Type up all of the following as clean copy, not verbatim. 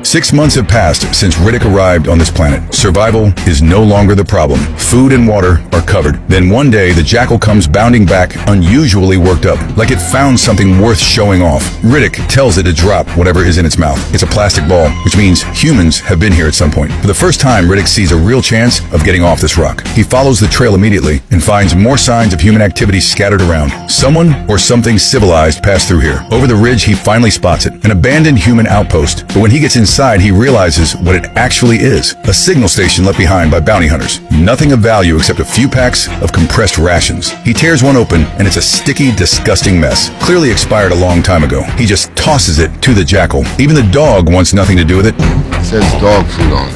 6 months have passed since Riddick arrived on this planet. Survival is no longer the problem. Food and water are covered. Then one day, the jackal comes bounding back, unusually worked up, like it found something worth showing off. Riddick tells it to drop whatever is in its mouth. It's a plastic ball, which means humans have been here at some point. For the first time, Riddick sees a real chance of getting off this rock. He follows the trail immediately and finds more signs of human activity scattered around. Someone or something civilized passed through here. Over the ridge, he finally spots it, an abandoned human outpost. But when he gets inside, he realizes what it actually is. A signal station left behind by bounty hunters. Nothing of value except a few packs of compressed rations. He tears one open, and it's a sticky, disgusting mess. Clearly expired a long time ago. He just tosses it to the jackal. Even the dog wants nothing to do with it. It says dog food on it.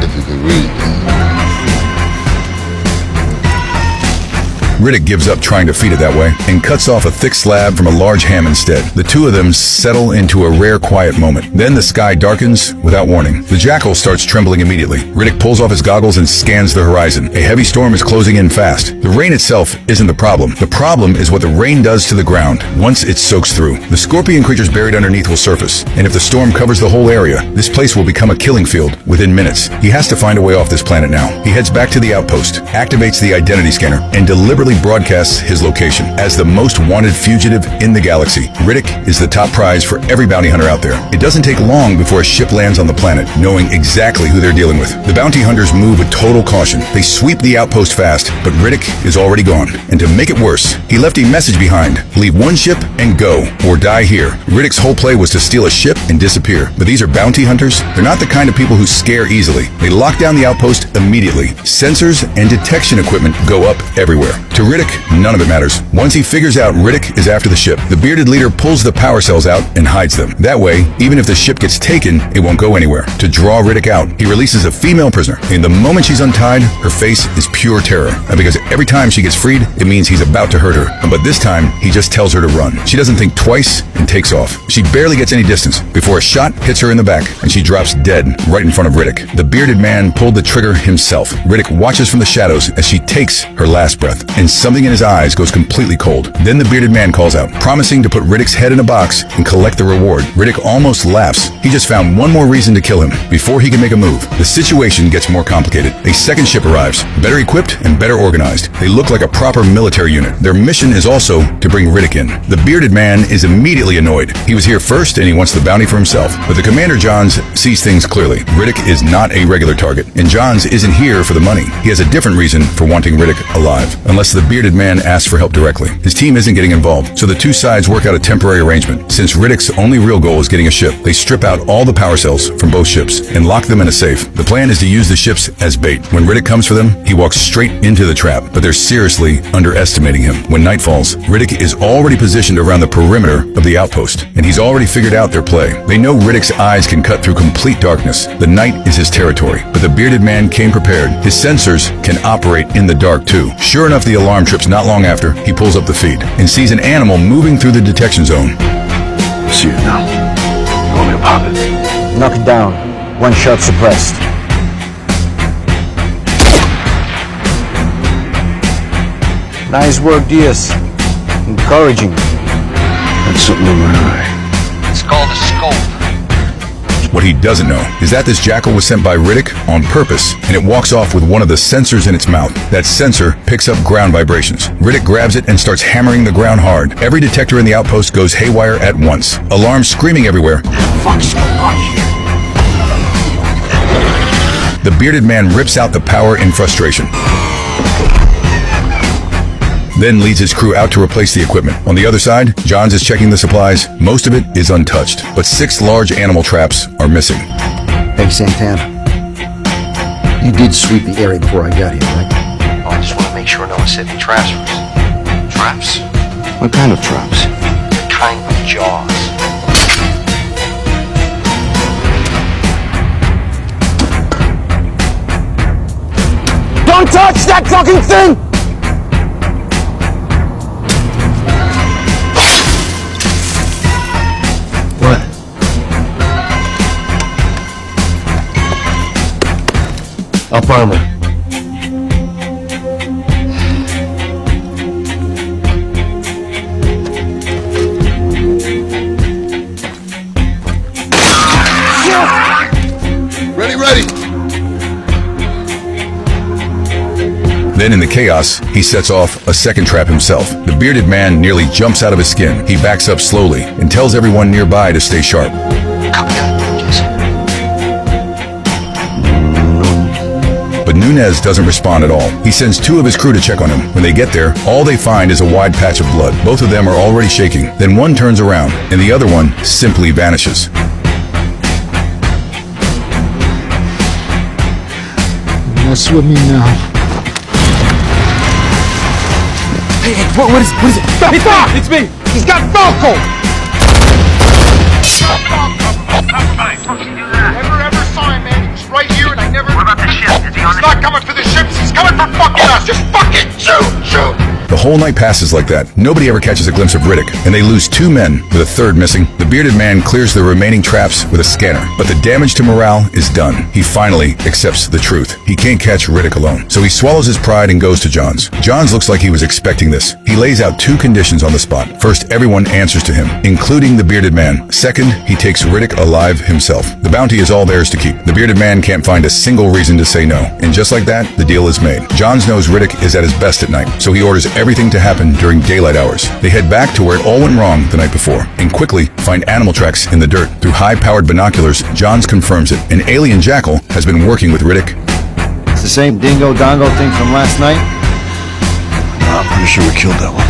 If you could read that. Riddick gives up trying to feed it that way and cuts off a thick slab from a large ham instead. The two of them settle into a rare quiet moment. Then the sky darkens without warning. The jackal starts trembling immediately. Riddick pulls off his goggles and scans the horizon. A heavy storm is closing in fast. The rain itself isn't the problem. The problem is what the rain does to the ground once it soaks through. The scorpion creatures buried underneath will surface, and if the storm covers the whole area, this place will become a killing field within minutes. He has to find a way off this planet now. He heads back to the outpost, activates the identity scanner, and deliberately broadcasts his location. As the most wanted fugitive in the galaxy, Riddick is the top prize for every bounty hunter out there. It doesn't take long before a ship lands on the planet, knowing exactly who they're dealing with. The bounty hunters move with total caution. They sweep the outpost fast, but Riddick is already gone. And to make it worse, he left a message behind. Leave one ship and go, or die here. Riddick's whole play was to steal a ship and disappear. But these are bounty hunters. They're not the kind of people who scare easily. They lock down the outpost immediately. Sensors and detection equipment go up everywhere. To Riddick, none of it matters. Once he figures out Riddick is after the ship, the bearded leader pulls the power cells out and hides them. That way, even if the ship gets taken, it won't go anywhere. To draw Riddick out, he releases a female prisoner. And the moment she's untied, her face is pure terror. Because every time she gets freed, it means he's about to hurt her. But this time, he just tells her to run. She doesn't think twice and takes off. She barely gets any distance before a shot hits her in the back, and she drops dead right in front of Riddick. The bearded man pulled the trigger himself. Riddick watches from the shadows as she takes her last breath, and something in his eyes goes completely cold. Then the bearded man calls out, promising to put Riddick's head in a box and collect the reward. Riddick almost laughs. He just found one more reason to kill him before he can make a move. The situation gets more complicated. A second ship arrives, better equipped and better organized. They look like a proper military unit. Their mission is also to bring Riddick in. The bearded man is immediately annoyed. He was here first and he wants the bounty for himself. But the Commander Johns sees things clearly. Riddick is not a regular target, and Johns isn't here for the money. He has a different reason for wanting Riddick alive, unless the bearded man asks for help directly. His team isn't getting involved, so the two sides work out a temporary arrangement. Since Riddick's only real goal is getting a ship, they strip out all the power cells from both ships and lock them in a safe. The plan is to use the ships as bait. When Riddick comes for them, he walks straight into the trap, but they're seriously underestimating him. When night falls, Riddick is already positioned around the perimeter of the outpost, and he's already figured out their play. They know Riddick's eyes can cut through complete darkness. The night is his territory, but the bearded man came prepared. His sensors can operate in the dark too. Sure enough, the alarm trips not long after. He pulls up the feed and sees an animal moving through the detection zone. See it now. You want me to pop it? Knock it down. One shot suppressed. Nice work, Diaz. Encouraging. That's something in my eye. It's called a scope. What he doesn't know is that this jackal was sent by Riddick on purpose, and it walks off with one of the sensors in its mouth. That sensor picks up ground vibrations. Riddick grabs it and starts hammering the ground hard. Every detector in the outpost goes haywire at once. Alarms screaming everywhere. What the fuck's going on here? The bearded man rips out the power in frustration, then leads his crew out to replace the equipment. On the other side, Johns is checking the supplies. Most of it is untouched, but 6 large animal traps are missing. Hey, Santana. You did sweep the area before I got here, right? Oh, I just want to make sure no one set any traps for us. Traps? What kind of traps? The kind with jaws. Don't touch that fucking thing! Up armor. ready. Then in the chaos, he sets off a second trap himself. The bearded man nearly jumps out of his skin. He backs up slowly and tells everyone nearby to stay sharp. Copy that, Jason. But Nunez doesn't respond at all. He sends two of his crew to check on him. When they get there, all they find is a wide patch of blood. Both of them are already shaking. Then one turns around, and the other one simply vanishes. Mess with me now. Hey, what is it? Stop! It's me! He's got Falco! Never saw him, man. He was right here and I never... What about the ship? Is he on He's not coming for the ships. He's coming for fucking us. Just fucking shoot! The whole night passes like that. Nobody ever catches a glimpse of Riddick, and they lose two men, with a third missing. The bearded man clears the remaining traps with a scanner, but the damage to morale is done. He finally accepts the truth. He can't catch Riddick alone, so he swallows his pride and goes to Johns. Johns looks like he was expecting this. He lays out two conditions on the spot. First, everyone answers to him, including the bearded man. Second, he takes Riddick alive himself. The bounty is all theirs to keep. The bearded man can't find a single reason to say no, and just like that, the deal is made. Johns knows Riddick is at his best at night, so he orders everything to happen during daylight hours. They head back to where it all went wrong the night before and quickly find animal tracks in the dirt. Through high-powered binoculars, Johns confirms it. An alien jackal has been working with Riddick. It's the same dingo-dongo thing from last night? I'm pretty sure we killed that one.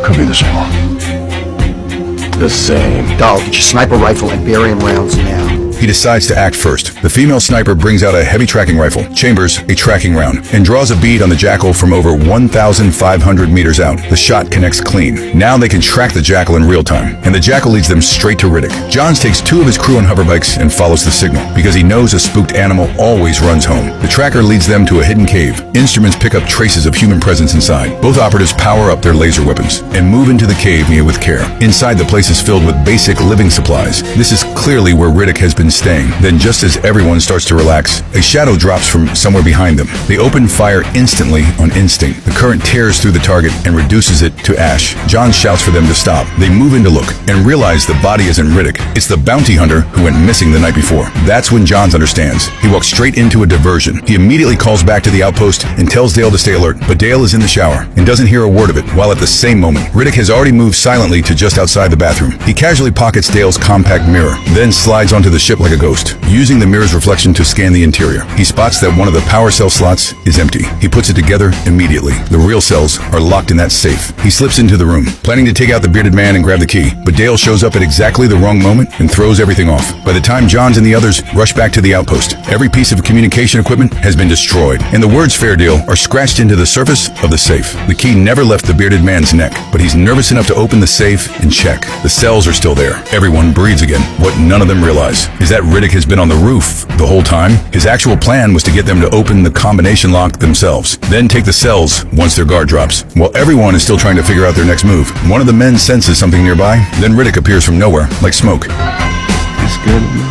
Could be the same one. The same. Dog, get your sniper rifle and barium rounds now. He decides to act first. The female sniper brings out a heavy tracking rifle, chambers a tracking round, and draws a bead on the jackal from over 1,500 meters out. The shot connects clean. Now they can track the jackal in real time, and the jackal leads them straight to Riddick. Johns takes two of his crew on hoverbikes and follows the signal, because he knows a spooked animal always runs home. The tracker leads them to a hidden cave. Instruments pick up traces of human presence inside. Both operatives power up their laser weapons and move into the cave near with care. Inside, the place is filled with basic living supplies. This is clearly where Riddick has been staying. Then just as everyone starts to relax, a shadow drops from somewhere behind them. They open fire instantly on instinct. The current tears through the target and reduces it to ash. John shouts for them to stop. They move in to look and realize the body isn't Riddick. It's the bounty hunter who went missing the night before. That's when Johns understands. He walks straight into a diversion. He immediately calls back to the outpost and tells Dale to stay alert, but Dale is in the shower and doesn't hear a word of it, while at the same moment, Riddick has already moved silently to just outside the bathroom. He casually pockets Dale's compact mirror, then slides onto the ship like a ghost. Using the mirror's reflection to scan the interior, he spots that one of the power cell slots is empty. He puts it together immediately. The real cells are locked in that safe. He slips into the room, planning to take out the bearded man and grab the key, but Dale shows up at exactly the wrong moment and throws everything off. By the time Johns and the others rush back to the outpost, every piece of communication equipment has been destroyed, and the words "fair deal" are scratched into the surface of the safe. The key never left the bearded man's neck, but he's nervous enough to open the safe and check. The cells are still there. Everyone breathes again. What none of them realize is that Riddick has been on the roof the whole time. His actual plan was to get them to open the combination lock themselves, then take the cells once their guard drops. While everyone is still trying to figure out their next move, one of the men senses something nearby, then Riddick appears from nowhere, like smoke. You scared of me?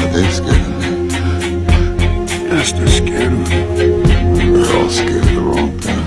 Are they scared of me? Yes, they're scared of me. They're all scared of the wrong thing.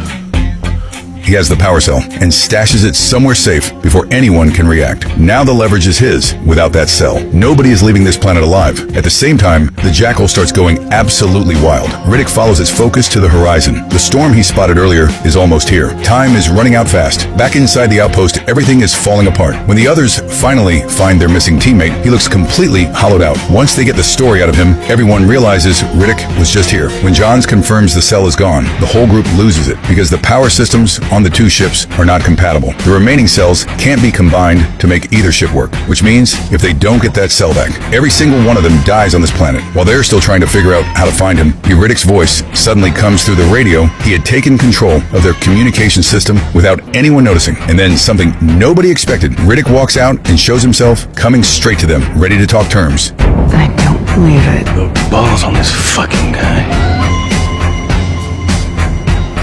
He has the power cell and stashes it somewhere safe before anyone can react. Now the leverage is his without that cell. Nobody is leaving this planet alive. At the same time, the jackal starts going absolutely wild. Riddick follows its focus to the horizon. The storm he spotted earlier is almost here. Time is running out fast. Back inside the outpost, everything is falling apart. When the others finally find their missing teammate, he looks completely hollowed out. Once they get the story out of him, everyone realizes Riddick was just here. When Johns confirms the cell is gone, the whole group loses it because the power systems on the two ships are not compatible. The remaining cells can't be combined to make either ship work, which means if they don't get that cell back, every single one of them dies on this planet. While they're still trying to figure out how to find him, Riddick's voice suddenly comes through the radio. He had taken control of their communication system without anyone noticing. And then something nobody expected. Riddick walks out and shows himself coming straight to them, ready to talk terms. I don't believe it. The balls on this fucking guy.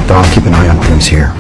Dog, keep an eye on things here.